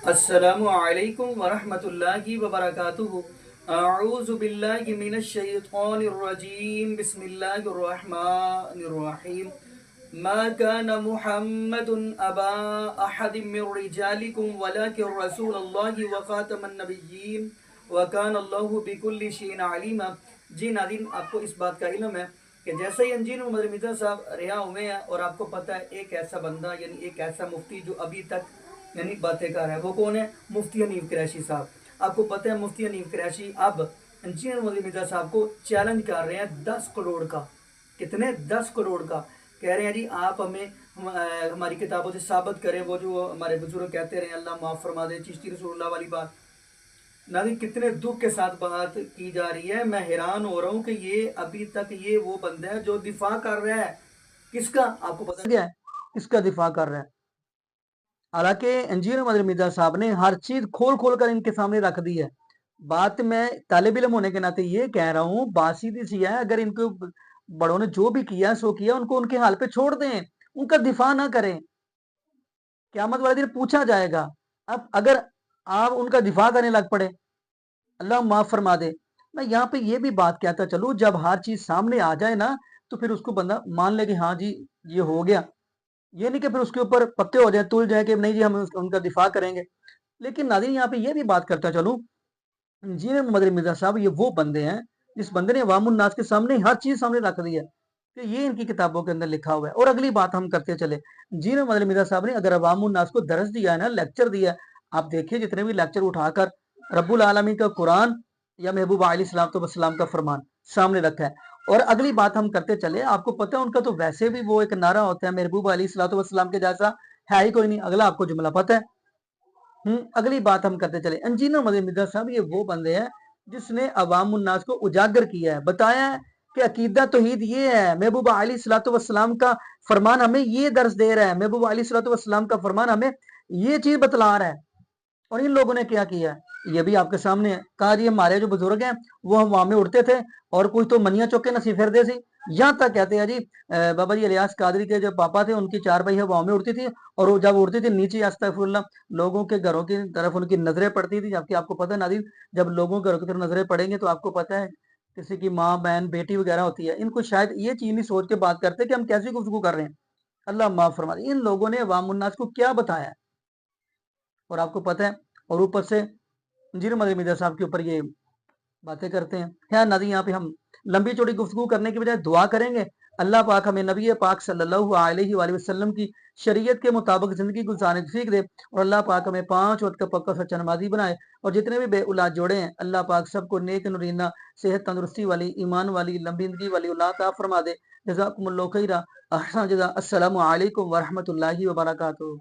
السلام علیکم ورحمۃ اللہ وبرکاتہ۔ اعوذ باللہ من الشیطان الرجیم، بسم اللہ الرحمن الرحیم۔ ما كان محمد ابا احد من رجالکم ولكن رسول اللہ وخاتم النبیین وکان اللہ بکل شیء علیما۔ جی ناظرین، آپ کو اس بات کا علم ہے کہ جیسے ہی انجینئر محمد مرزا صاحب رہا ہوئے ہیں، اور آپ کو پتہ ہے ایک ایسا بندہ یعنی ایک ایسا مفتی جو ابھی تک یعنی باتیں کر رہا ہے، وہ کون ہے؟ مفتی حنیف قریشی صاحب۔ آپ کو پتہ ہے مفتی حنیف قریشی اب انجینئر محمد مرزا صاحب کو چیلنج کر رہے ہیں 10 کروڑ کا۔ کتنے؟ 10 کروڑ کا۔ کہہ رہے ہیں جی آپ ہمیں ہماری کتابوں سے ثابت کریں وہ جو ہمارے بزرگ کہتے رہے، اللہ معاف فرما دے، چشتی رسول اللہ والی بات۔ ناظرین، کتنے دکھ کے ساتھ بات کی جا رہی ہے۔ میں حیران ہو رہا ہوں کہ یہ ابھی تک یہ وہ بندہ ہے جو دفاع کر رہا ہے کس کا؟ آپ کو پتہ کیا ہے؟ اس کا دفاع کر رہا ہے۔ حالانکہ انجینئر محمد مرزا صاحب نے ہر چیز کھول کھول کر ان کے سامنے رکھ دی ہے۔ بات میں طالب علم ہونے کے ناطے یہ کہہ رہا ہوں، بات سیدھی سی ہے، اگر ان کو بڑوں نے جو بھی کیا سو کیا، ان کو ان کے حال پہ چھوڑ دیں، ان کا دفاع نہ کریں۔ قیامت والے دن پوچھا جائے گا۔ اب اگر آپ ان کا دفاع کرنے لگ پڑے، اللہ معاف فرما دے۔ میں یہاں پہ یہ بھی بات کہتا چلوں، جب ہر چیز سامنے آ جائے نا تو پھر اس کو بندہ مان لے کہ ہاں جی یہ ہو گیا، یہ نہیں کہ پھر اس کے اوپر پتے ہو جائے، تل جائے کہ نہیں جی ہم ان کا دفاع کریں گے۔ لیکن ناظرین، یہاں پہ یہ بھی بات کرتا چلوں، انجینئر محمد مرزا صاحب یہ وہ بندے ہیں جس بندے نے عوام الناس کے سامنے ہر چیز سامنے رکھ دی ہے کہ یہ ان کی کتابوں کے اندر لکھا ہوا ہے۔ اور اگلی بات ہم کرتے چلے، انجینئر محمد مرزا صاحب نے اگر عوام الناس کو درس دیا ہے نا، لیکچر دیا ہے، آپ دیکھیے جتنے بھی لیکچر اٹھا کر رب العالمین کا قرآن یا محبوب علیہ السلام کا فرمان سامنے رکھا ہے۔ اور اگلی بات ہم کرتے چلے، آپ کو پتہ ہے ان کا تو ویسے بھی وہ ایک نعرہ ہوتا ہے محبوب علیہ السلام کے جیسا ہے ہی کوئی نہیں۔ اگلا آپ کو جملہ پتہ ہے۔ اگلی بات ہم کرتے چلے، انجینئر محمد مرزا صاحب یہ وہ بندے ہیں جس نے عوام الناس کو اجاگر کیا ہے، بتایا ہے کہ عقیدہ توحید یہ ہے، محبوب علیہ السلام کا فرمان ہمیں یہ درس دے رہا ہے، محبوب علیہ السلام کا فرمان ہمیں یہ چیز بتلا رہا ہے۔ اور ان لوگوں نے کیا کیا ہے یہ بھی آپ کے سامنے ہے۔ کہا جی ہمارے جو بزرگ ہیں وہ ہم وہاں میں اڑتے تھے، اور کوئی تو منیا چوکے نسی پھر دے سی، یہاں تک کہتے ہیں جی بابا جی الیاس قادری کے جو پاپا تھے ان کی چارپائی ہے وہاں میں اڑتی تھی، اور وہ جب اڑتی تھی نیچے استغفر اللہ لوگوں کے گھروں کی طرف ان کی نظریں پڑتی تھی، جبکہ آپ کو پتہ ہے ناظرین جب لوگوں کے گھروں کی طرف نظریں پڑیں گے تو آپ کو پتہ ہے کسی کی ماں بہن بیٹی وغیرہ ہوتی ہے، ان کو شاید یہ چیز نہیں سوچ کے بات کرتے کہ ہم کیسی گفتگو کر رہے ہیں۔ اللہ معاف فرما دے، ان لوگوں نے عوام الناس کو کیا بتایا ہے، اور آپ کو پتہ ہے، اور اوپر سے انجینئر محمد مرزا صاحب کے اوپر یہ باتیں کرتے ہیں۔ خیر ناظرین، یہاں پہ ہم لمبی چوڑی گفتگو کرنے کی بجائے دعا کریں گے اللہ پاک ہمیں نبی پاک صلی اللہ علیہ وآلہ وسلم کی شریعت کے مطابق زندگی گزارنے کی توفیق دے، اور اللہ پاک ہمیں 5 وقت کا پکا سچا نمازی بنائے، اور جتنے بھی بے اولاد جوڑے ہیں اللہ پاک سب کو نیک نورینہ صحت تندرستی والی ایمان والی لمبی زندگی والی اولاد عطا فرما دے۔ جزاکم اللہ خیرا، احسن جزا۔ السلام علیکم ورحمۃ اللہ وبرکاتہ۔